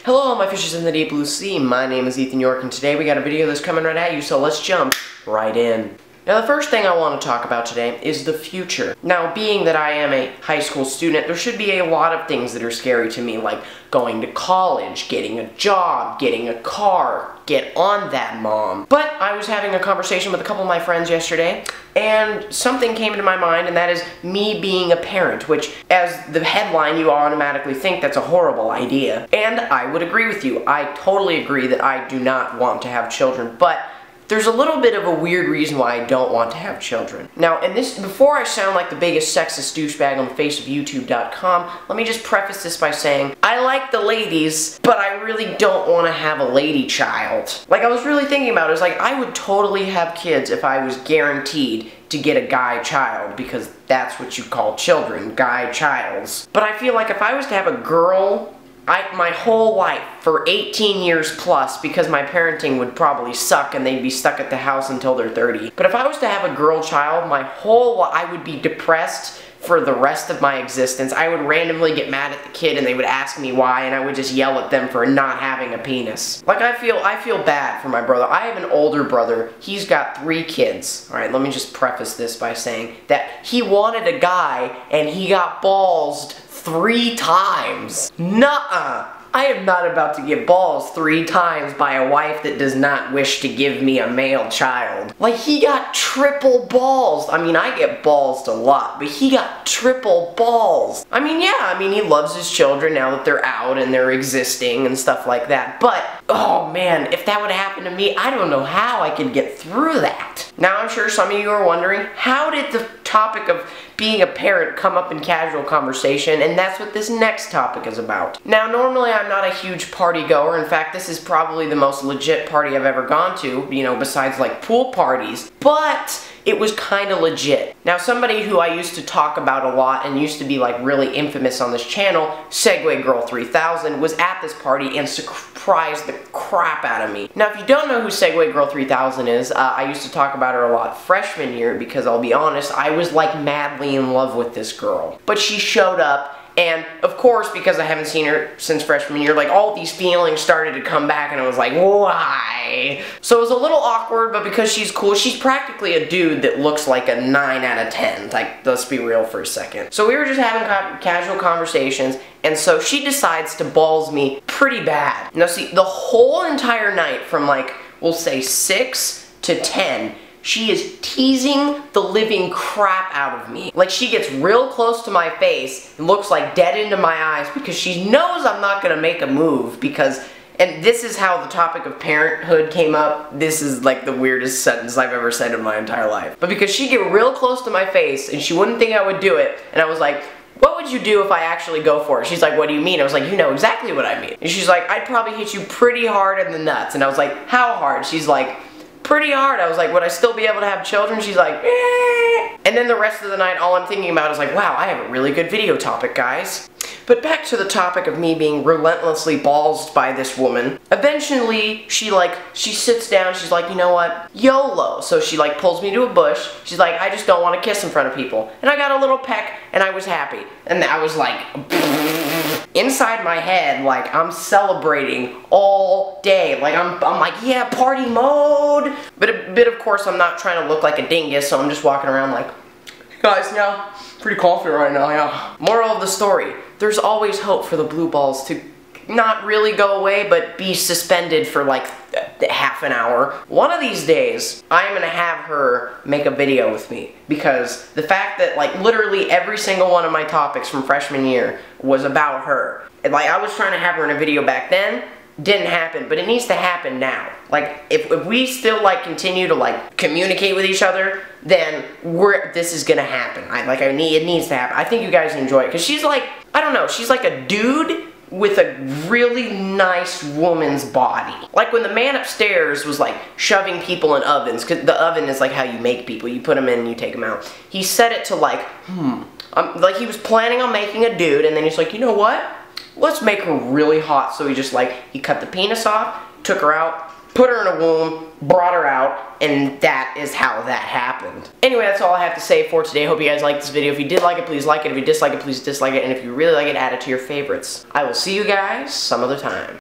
Hello, my fishes in the deep blue sea. My name is Ethan Yorke, and today we got a video that's coming right at you, so let's jump right in. Now, the first thing I want to talk about today is the future. Now, being that I am a high school student, there should be a lot of things that are scary to me, like going to college, getting a job, getting a car. Get on that, Mom. But I was having a conversation with a couple of my friends yesterday, and something came into my mind, and that is me being a parent, which, as the headline, you automatically think that's a horrible idea. And I would agree with you. I totally agree that I do not want to have children, but there's a little bit of a weird reason why I don't want to have children. Now, before I sound like the biggest sexist douchebag on the face of YouTube.com, let me just preface this by saying, I like the ladies, but I really don't want to have a lady child. Like, I was really thinking about it, I was like, I would totally have kids if I was guaranteed to get a guy child, because that's what you call children, guy childs. But I feel like if I was to have a girl, my whole life, for 18 years plus, because my parenting would probably suck and they'd be stuck at the house until they're 30. But if I was to have a girl child, I would be depressed for the rest of my existence. I would randomly get mad at the kid and they would ask me why, and I would just yell at them for not having a penis. Like, I feel bad for my brother. I have an older brother. He's got 3 kids. Alright, let me just preface this by saying that he wanted a guy and he got ballsed 3 times. Nuh-uh. I am not about to get balls 3 times by a wife that does not wish to give me a male child. Like, he got triple balls. I mean, I get ballsed a lot, but he got triple balls. I mean, yeah, he loves his children now that they're out and they're existing and stuff like that. But, oh man, if that would happen to me, I don't know how I could get through that. Now, I'm sure some of you are wondering, how did the topic of being a parent come up in casual conversation? And that's what this next topic is about. Now, normally I'm not a huge party goer. In fact, this is probably the most legit party I've ever gone to, you know, besides like pool parties. But it was kind of legit. Now, somebody who I used to talk about a lot and used to be like really infamous on this channel, Segway Girl 3000, was at this party and surprised the crap out of me. Now, if you don't know who Segway Girl 3000 is, I used to talk about her a lot freshman year because, I'll be honest, I was like madly in love with this girl. But she showed up, and of course, because I haven't seen her since freshman year, like, all these feelings started to come back, and I was like, why? So it was a little awkward, but because she's cool, she's practically a dude that looks like a 9 out of 10. Like, let's be real for a second. So we were just having casual conversations, and so she decides to balls me pretty bad. Now see, the whole entire night from, like, we'll say 6 to 10, she is teasing the living crap out of me. Like, she gets real close to my face and looks like dead into my eyes because she knows I'm not gonna make a move because, and this is how the topic of parenthood came up. This is like the weirdest sentence I've ever said in my entire life. But because she'd get real close to my face and she wouldn't think I would do it, and I was like, what would you do if I actually go for it? She's like, what do you mean? I was like, you know exactly what I mean. And she's like, I'd probably hit you pretty hard in the nuts. And I was like, how hard? She's like, pretty hard. I was like, would I still be able to have children? She's like, eh. And then the rest of the night, all I'm thinking about is like, wow, I have a really good video topic, guys. But back to the topic of me being relentlessly ballsed by this woman. Eventually, she sits down, she's like, you know what? YOLO. So she like pulls me to a bush. She's like, I just don't want to kiss in front of people. And I got a little peck, and I was happy. And I was like, inside my head, like, I'm celebrating all day. Like, I'm like, yeah, party mode. But of course, I'm not trying to look like a dingus, so I'm just walking around like, guys, yeah, pretty confident right now, yeah. Moral of the story, there's always hope for the blue balls to not really go away, but be suspended for like half an hour. One of these days, I'm gonna have her make a video with me, because the fact that like literally every single one of my topics from freshman year was about her. And like, I was trying to have her in a video back then, didn't happen, but it needs to happen now. Like, if we still like continue to like communicate with each other, then this is gonna happen. It needs to happen. I think you guys enjoy it, because she's like, I don't know, she's like a dude with a really nice woman's body. Like when the man upstairs was like shoving people in ovens, because the oven is like how you make people. You put them in and you take them out. He set it to like, like he was planning on making a dude, and then he's like, you know what? Let's make her really hot. So he cut the penis off, took her out, put her in a womb, brought her out, and that is how that happened. Anyway, that's all I have to say for today. Hope you guys liked this video. If you did like it, please like it. If you dislike it, please dislike it. And if you really like it, add it to your favorites. I will see you guys some other time.